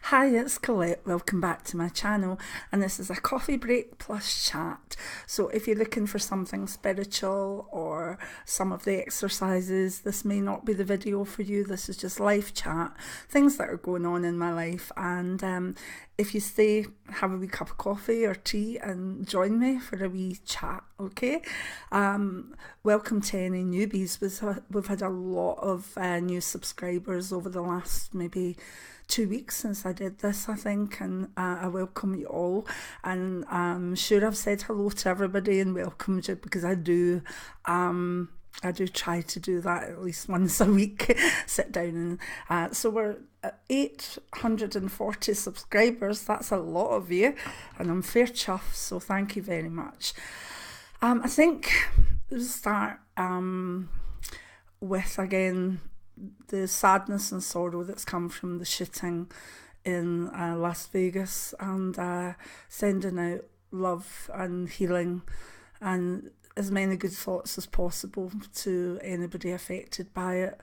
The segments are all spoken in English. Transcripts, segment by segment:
Hi, it's Colette. Welcome back to my channel, and this is a coffee break plus chat. So if you're looking for something spiritual or some of the exercises, this may not be the video for you. This is just live chat, things that are going on in my life. And if you stay, have a wee cup of coffee or tea and join me for a wee chat, okay? Welcome to any newbies. We've had a lot of new subscribers over the last maybe 2 weeks since I did this, I think, and I welcome you all. And I'm sure I've said hello to everybody and welcomed you, because I do try to do that at least once a week. Sit down and so we're at 840 subscribers. That's a lot of you, and I'm fair chuffed, so thank you very much. I think we'll start with, again, the sadness and sorrow that's come from the shooting in Las Vegas, and sending out love and healing and as many good thoughts as possible to anybody affected by it,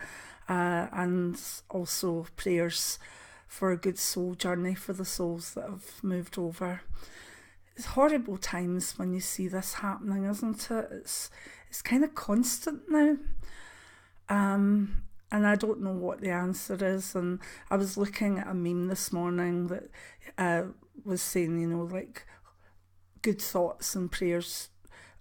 and also prayers for a good soul journey for the souls that have moved over. It's horrible times when you see this happening, isn't it? It's kind of constant now. And I don't know what the answer is. And I was looking at a meme this morning that was saying, like, good thoughts and prayers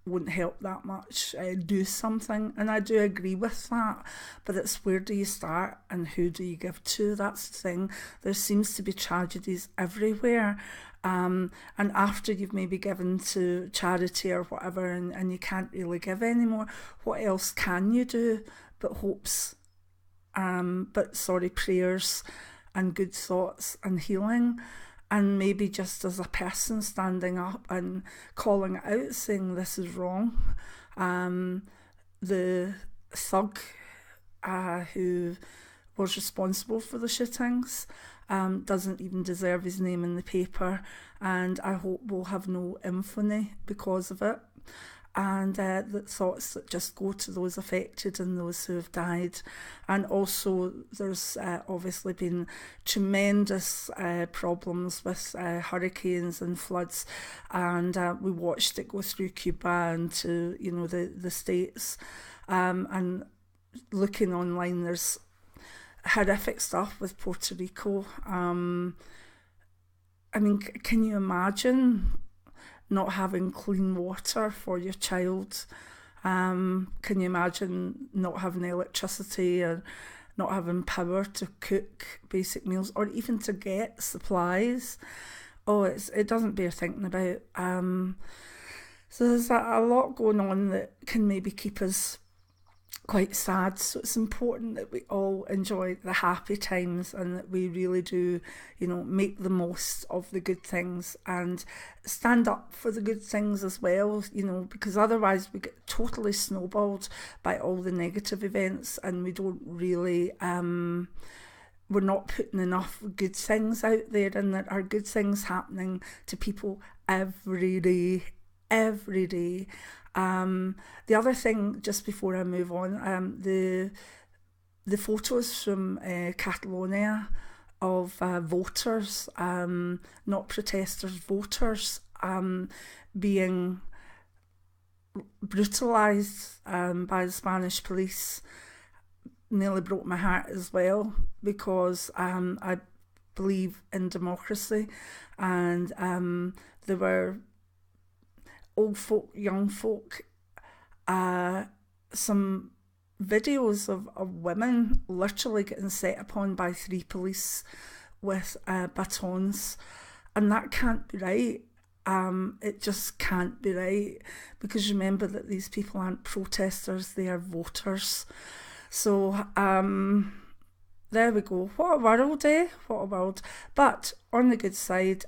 won't help that much. Do something. And I do agree with that. But it's, where do you start and who do you give to? That's the thing. There seems to be tragedies everywhere. And after you've maybe given to charity or whatever, and you can't really give anymore, what else can you do but hopes? Prayers and good thoughts and healing, and maybe just as a person standing up and calling it out, saying this is wrong. The thug who was responsible for the shootings doesn't even deserve his name in the paper, and I hope we'll have no infamy because of it. And the thoughts that just go to those affected and those who have died. And also there's obviously been tremendous problems with hurricanes and floods, and we watched it go through Cuba and to the States, and looking online, there's horrific stuff with Puerto Rico. Can you imagine not having clean water for your child? Can you imagine not having electricity or not having power to cook basic meals or even to get supplies? It doesn't bear thinking about. So there's a lot going on that can maybe keep us quite sad. So it's important that we all enjoy the happy times and that we really do, make the most of the good things and stand up for the good things as well, because otherwise we get totally snowballed by all the negative events, and we don't really, we're not putting enough good things out there, and there are good things happening to people every day. The other thing, just before I move on, the photos from Catalonia of voters, not protesters, voters, being brutalised by the Spanish police nearly broke my heart as well, because I believe in democracy, and there were old folk, young folk, some videos of women literally getting set upon by 3 police with batons, and that can't be right. It just can't be right, because remember that these people aren't protesters, they are voters. So there we go. What a world, eh? What a world. But on the good side,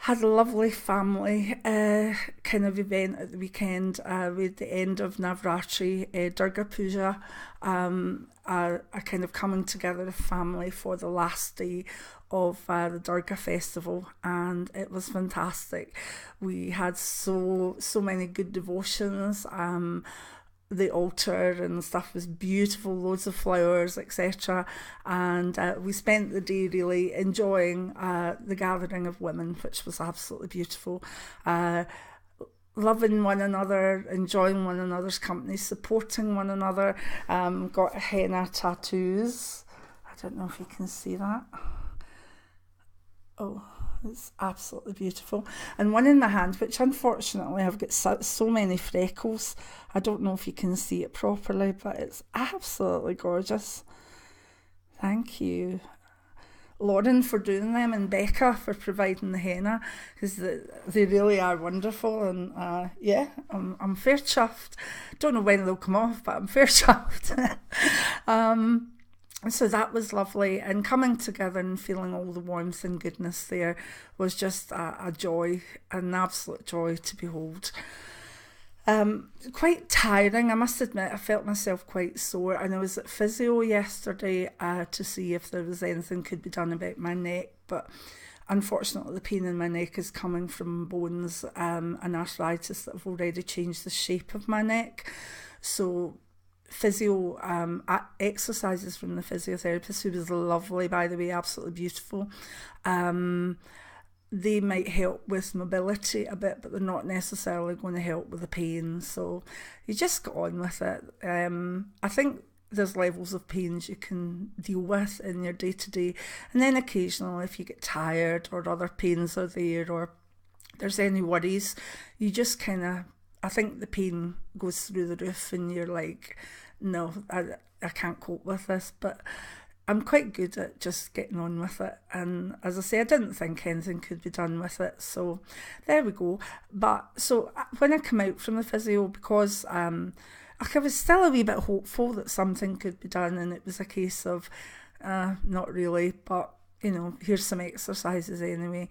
had a lovely family kind of event at the weekend with the end of Navratri, Durga Puja, a kind of coming together of family for the last day of the Durga festival, and it was fantastic. We had so many good devotions. the altar and stuff was beautiful, loads of flowers, etc. And we spent the day really enjoying the gathering of women, which was absolutely beautiful. Loving one another, enjoying one another's company, supporting one another. Got henna tattoos. I don't know if you can see that. Oh, it's absolutely beautiful. And one in my hand, which unfortunately I've got so many freckles. I don't know if you can see it properly, but it's absolutely gorgeous. Thank you, Lauren, for doing them, and Becca for providing the henna, because they really are wonderful. And yeah, I'm fair chuffed. Don't know when they'll come off, but I'm fair chuffed. So that was lovely, and coming together and feeling all the warmth and goodness there was just a joy, an absolute joy to behold. Quite tiring, I must admit. I felt myself quite sore, and I was at physio yesterday to see if there was anything could be done about my neck, but unfortunately the pain in my neck is coming from bones and arthritis that have already changed the shape of my neck. So physio exercises from the physiotherapist, who was lovely, by the way, absolutely beautiful. They might help with mobility a bit, but they're not necessarily going to help with the pain. So you just go on with it. I think there's levels of pains you can deal with in your day-to-day. And then occasionally, if you get tired or other pains are there or there's any worries, you just kind of, I think the pain goes through the roof and you're like, no, I can't cope with this. But I'm quite good at just getting on with it. And as I say, I didn't think anything could be done with it. So there we go. But so when I come out from the physio, because I was still a wee bit hopeful that something could be done, and it was a case of not really, but you know, here's some exercises anyway.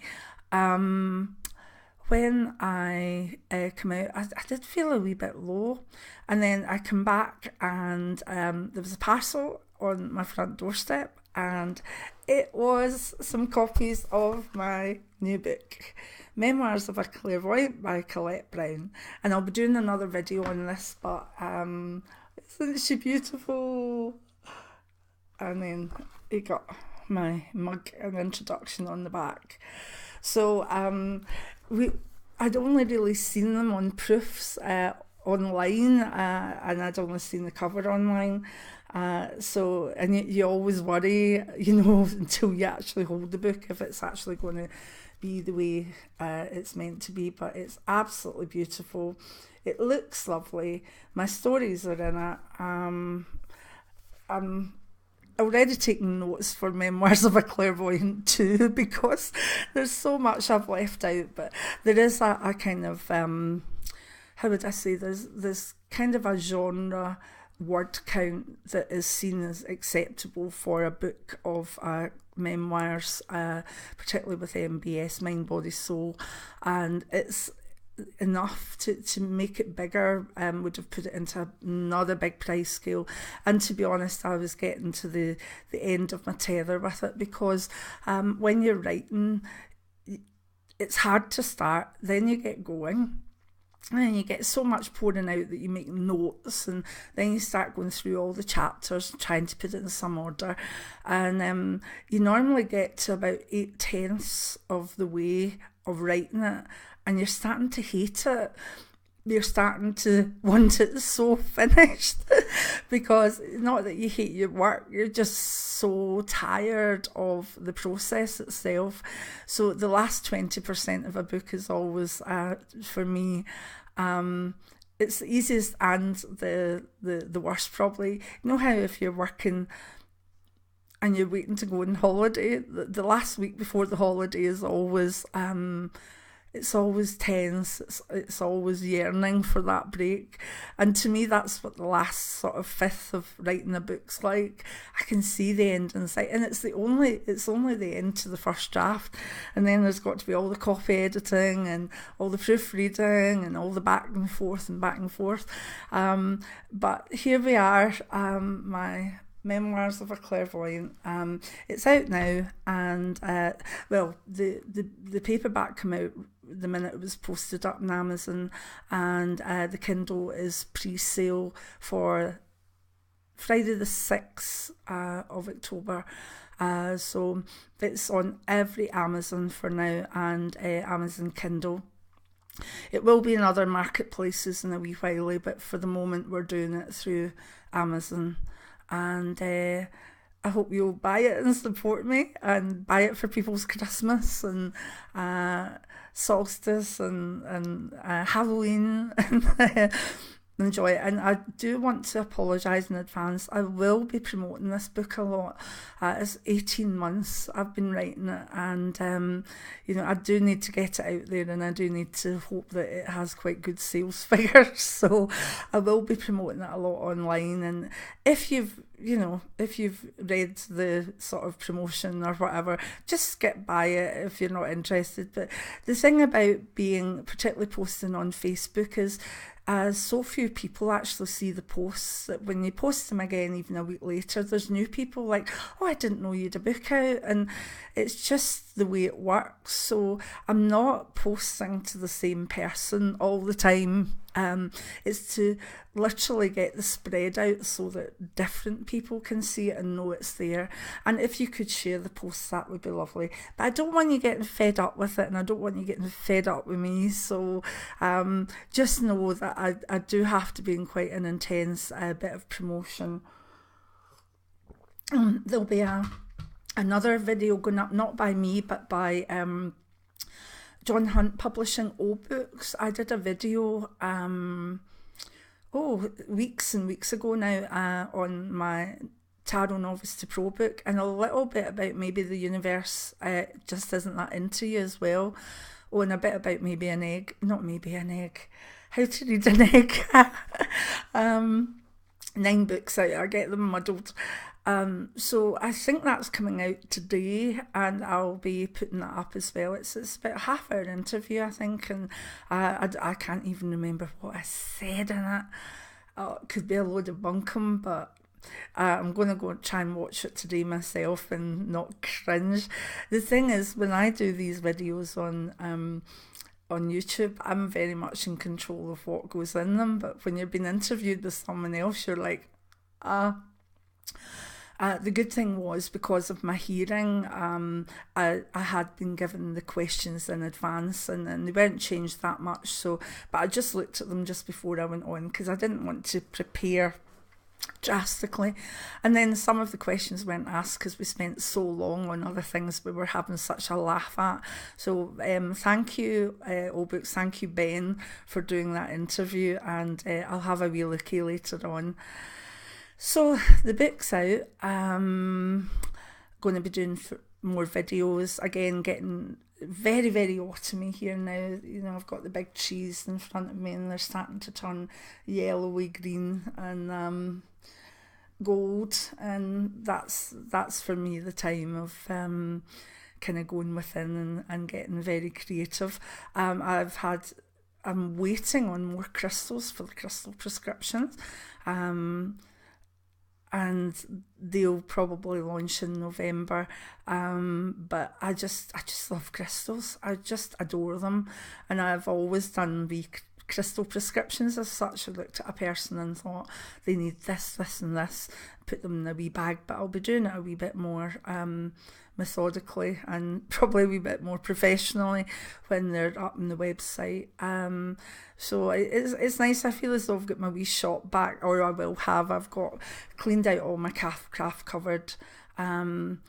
When I come out, I did feel a wee bit low, and then I come back and there was a parcel on my front doorstep, and it was some copies of my new book, Memoirs of a Clairvoyant by Colette Clairvoyant. And I'll be doing another video on this, but isn't she beautiful? And then you got my mug and introduction on the back. So I'd only really seen them on proofs online, and I'd only seen the cover online. So you always worry, you know, until you actually hold the book, if it's actually going to be the way it's meant to be. But it's absolutely beautiful. It looks lovely. My stories are in it. I'm already taking notes for Memoirs of a Clairvoyant too, because there's so much I've left out. But there is a kind of, how would I say, there's kind of a genre word count that is seen as acceptable for a book of memoirs, particularly with MBS, Mind, Body, Soul, and it's enough to make it bigger. Would have put it into another big price scale. And to be honest, I was getting to the end of my tether with it, because when you're writing, it's hard to start, then you get going, and then you get so much pouring out that you make notes, and then you start going through all the chapters, trying to put it in some order. And you normally get to about 8/10 of the way of writing it, and you're starting to hate it. You're starting to want it so finished because not that you hate your work, you're just so tired of the process itself. So the last 20% of a book is always, for me, it's the easiest and the worst probably. You know how if you're working and you're waiting to go on holiday, the last week before the holiday is always it's always tense, it's always yearning for that break. And to me, that's what the last sort of fifth of writing a book's like. I can see the end in sight, and it's only the end to the first draft, and then there's got to be all the copy editing and all the proofreading and all the back and forth. But here we are, my Memoirs of a Clairvoyant. It's out now, and well, the paperback came out the minute it was posted up on Amazon, and the Kindle is pre-sale for Friday the 6th of October. So it's on every Amazon for now, and Amazon Kindle. It will be in other marketplaces in a wee while, but for the moment we're doing it through Amazon. And I hope you'll buy it and support me, and buy it for people's Christmas and solstice and Halloween. Enjoy it. And I do want to apologise in advance. I will be promoting this book a lot. It's 18 months I've been writing it, and I do need to get it out there, and I do need to hope that it has quite good sales figures. So I will be promoting it a lot online, and if you've read the sort of promotion or whatever, just skip by it if you're not interested. But the thing about being particularly posting on Facebook is so few people actually see the posts that when you post them again, even a week later, there's new people like, oh, I didn't know you had a book out. And it's just the way it works. So I'm not posting to the same person all the time. It's to literally get the spread out so that different people can see it and know it's there. And if you could share the posts, that would be lovely. But I don't want you getting fed up with it, and I don't want you getting fed up with me. So just know that I do have to be in quite an intense bit of promotion. There'll be another video going up, not by me, but by John Hunt Publishing Old Books. I did a video weeks and weeks ago now on my Tarot Novice to Pro book, and a little bit about maybe the universe just isn't that into you as well. Oh, and a bit about maybe an egg, not maybe an egg, how to read an egg. 9 books out, I get them muddled. So I think that's coming out today, and I'll be putting that up as well. It's about a half-hour interview, I think, and I can't even remember what I said in it. It could be a load of bunkum, but I'm going to go and try and watch it today myself and not cringe. The thing is, when I do these videos on YouTube, I'm very much in control of what goes in them, but when you're being interviewed with someone else, you're like, the good thing was, because of my hearing, I had been given the questions in advance, and they weren't changed that much. So, but I just looked at them just before I went on, because I didn't want to prepare drastically. And then some of the questions weren't asked because we spent so long on other things we were having such a laugh at. So thank you, Old Books, thank you, Ben, for doing that interview, and I'll have a wee looky later on. So the book's out. Going to be doing more videos again, getting very, very autumny here now. I've got the big trees in front of me, and they're starting to turn yellowy green and gold, and that's for me the time of kind of going within and getting very creative. I'm waiting on more crystals for the crystal prescriptions. And they'll probably launch in November, but I just love crystals. I just adore them, and I've always done crystal prescriptions as such. I looked at a person and thought they need this, this and this, put them in a wee bag, but I'll be doing it a wee bit more methodically and probably a wee bit more professionally when they're up on the website. So it's nice. I feel as though I've got my wee shop back, or I will have. I've got cleaned out all my craft cupboard, and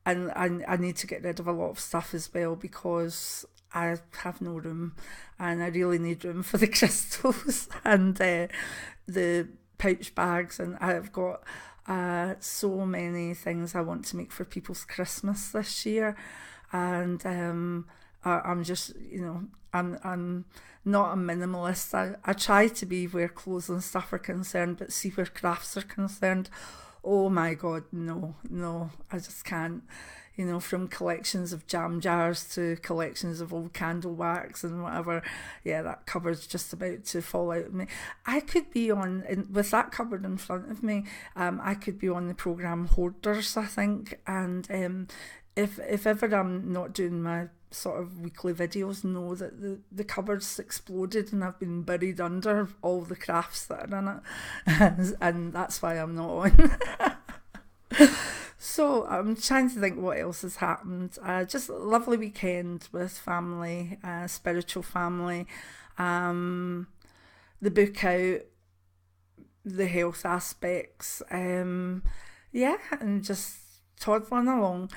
I need to get rid of a lot of stuff as well, because I have no room, and I really need room for the crystals and the pouch bags, and I've got so many things I want to make for people's Christmas this year, and I'm just, I'm not a minimalist. I try to be where clothes and stuff are concerned, but see where crafts are concerned, oh my God, no, I just can't. From collections of jam jars to collections of old candle wax and whatever. Yeah, that cupboard's just about to fall out of me. I could be with that cupboard in front of me, I could be on the programme Hoarders, I think. And if ever I'm not doing my sort of weekly videos know that the cupboard's exploded and I've been buried under all the crafts that are in it. And that's why I'm not on. So I'm trying to think what else has happened. Just a lovely weekend with family, spiritual family, the book out, the health aspects, and just toddling along.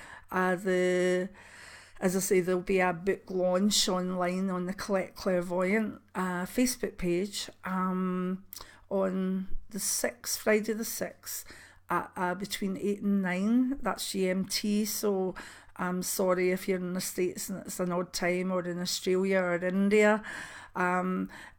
As I say, there'll be a book launch online on the Colette Clairvoyant Facebook page on the 6th, Friday the 6th, at between 8 and 9. That's GMT, so I'm sorry if you're in the States and it's an odd time, or in Australia or India.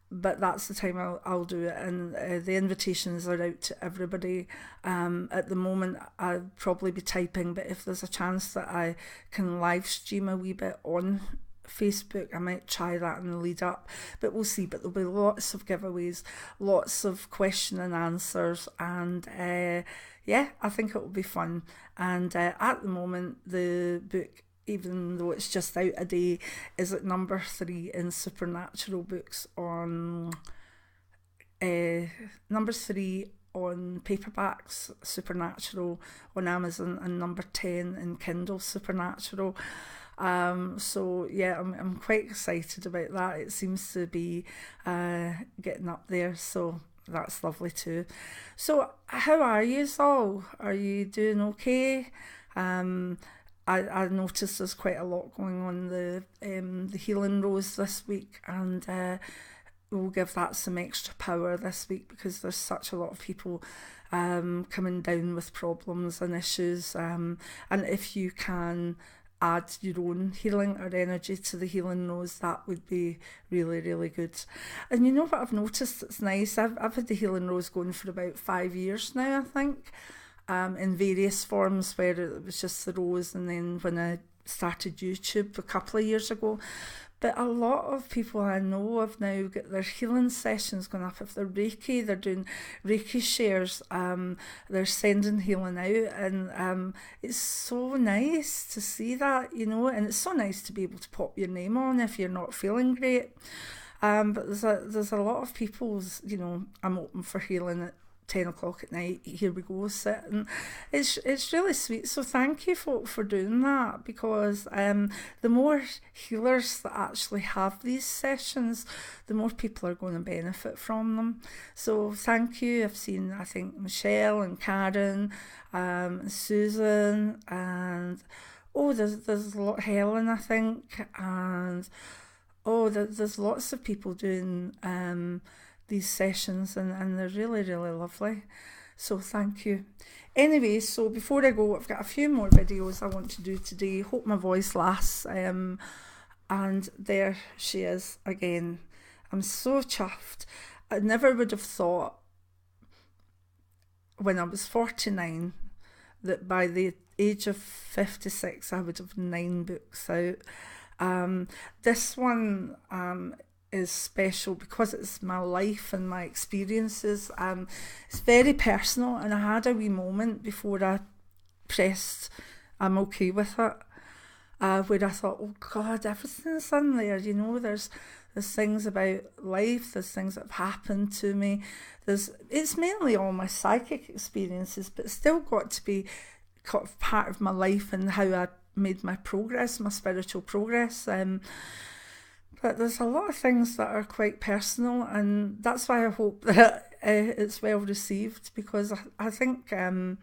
But that's the time I'll do it, and the invitations are out to everybody. At the moment, I'll probably be typing, but if there's a chance that I can live stream a wee bit on Facebook, I might try that in the lead up, but we'll see. But there'll be lots of giveaways, lots of question and answers, and I think it will be fun. And at the moment, the book, even though it's just out a day, is at number 3 in supernatural books on number 3 on paperbacks, Supernatural on Amazon, and number 10 in Kindle, Supernatural. So yeah, I'm quite excited about that. It seems to be getting up there, so that's lovely too. So how are you all? Are you doing okay? I noticed there's quite a lot going on the Healing Rose this week, and we'll give that some extra power this week because there's such a lot of people coming down with problems and issues, and if you can add your own healing or energy to the Healing Rose, that would be really, really good. And you know what I've noticed that's nice? I've had the Healing Rose going for about 5 years now, I think. In various forms, where it was just the rose, and then when I started YouTube a couple of years ago. But a lot of people I know have now got their healing sessions going up. If they're Reiki, they're doing Reiki shares, they're sending healing out, and it's so nice to see that, and it's so nice to be able to pop your name on if you're not feeling great. But there's a lot of people, I'm open for healing at 10 o'clock at night, here we go, sit, and it's really sweet. So thank you folk for doing that, because the more healers that actually have these sessions, the more people are going to benefit from them. So thank you. I've seen, I think, Michelle and Karen, Susan, and there's a lot, Helen, I think, and there's lots of people doing these sessions, and they're really, really lovely. So thank you. Anyway, so before I go, I've got a few more videos I want to do today. Hope my voice lasts. And there she is again. I'm so chuffed. I never would have thought when I was 49 that by the age of 56 I would have 9 books out. This one is special because it's my life and my experiences. It's very personal, and I had a wee moment before I pressed I'm okay with it, where I thought, oh God, everything's in there, there's things about life, there's things that have happened to me, it's mainly all my psychic experiences, but it's still got to be part of my life and how I made my progress, my spiritual progress. But there's a lot of things that are quite personal, and that's why I hope that it's well received, because I think it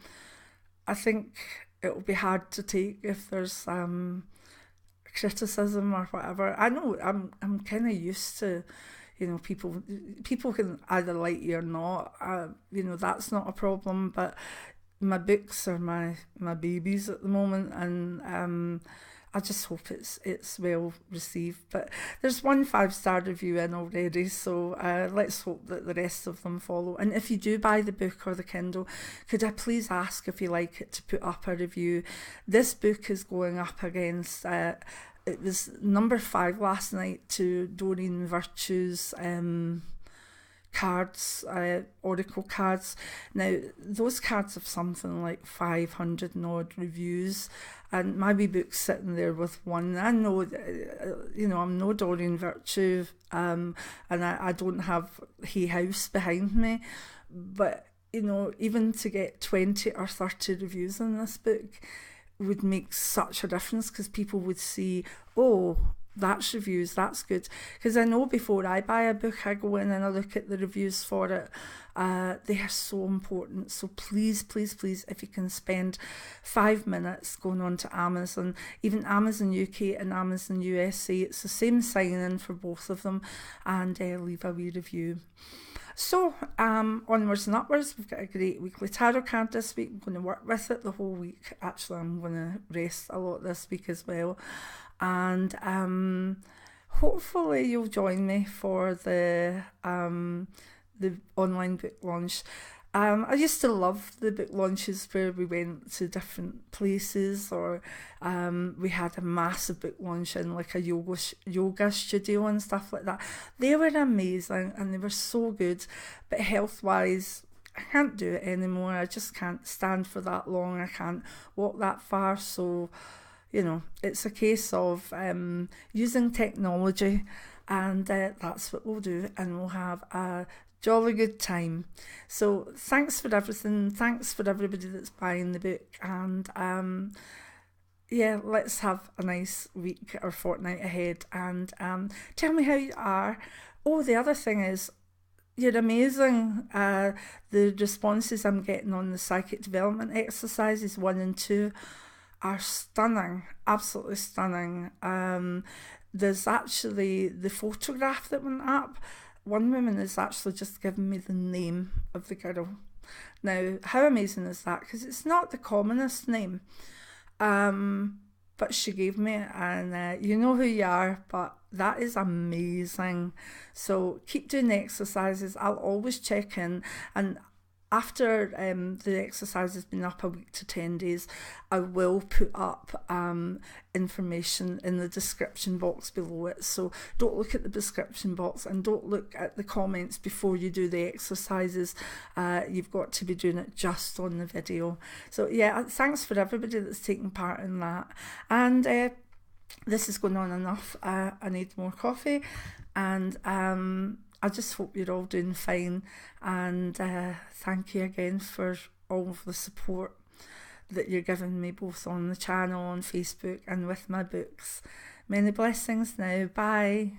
will be hard to take if there's criticism or whatever. I know I'm kind of used to, people can either like you or not. That's not a problem. But my books are my babies at the moment, and I just hope it's well received. But there's one 5-star review in already, so let's hope that the rest of them follow. And if you do buy the book or the Kindle, could I please ask if you like it to put up a review? This book is going up against, it was number 5 last night to Doreen Virtue's cards, oracle cards. Now, those cards have something like 500 and odd reviews, and my wee book's sitting there with one. I know, I'm no Doreen Virtue, and I don't have Hay House behind me, but, even to get 20 or 30 reviews on this book would make such a difference, because people would see, oh, that's reviews, that's good. Because I know before I buy a book, I go in and I look at the reviews for it. They are so important. So please, please, please, if you can spend 5 minutes going on to Amazon, even Amazon UK and Amazon USA, it's the same sign-in for both of them, and leave a wee review. So, onwards and upwards, we've got a great weekly tarot card this week. I'm going to work with it the whole week. Actually, I'm going to rest a lot this week as well. And hopefully you'll join me for the online book launch. I used to love the book launches where we went to different places, or we had a massive book launch in like a yoga studio and stuff like that. They were amazing and they were so good, but health-wise, I can't do it anymore. I just can't stand for that long. I can't walk that far. So, it's a case of using technology, and that's what we'll do, and we'll have a jolly good time. So thanks for everything. Thanks for everybody that's buying the book, and let's have a nice week or fortnight ahead, and tell me how you are. Oh, the other thing is, you're amazing. The responses I'm getting on the psychic development exercises 1 and 2 are stunning, absolutely stunning. There's actually the photograph that went up. One woman has actually just given me the name of the girl. Now, how amazing is that? Because it's not the commonest name, but she gave me it, and you know who you are, but that is amazing. So keep doing the exercises. I'll always check in, and after the exercise has been up a week to 10 days, I will put up information in the description box below it. So don't look at the description box and don't look at the comments before you do the exercises. You've got to be doing it just on the video. So yeah, thanks for everybody that's taking part in that. And this is going on enough. I need more coffee, and I just hope you're all doing fine, and thank you again for all of the support that you're giving me, both on the channel, on Facebook, and with my books. Many blessings now. Bye.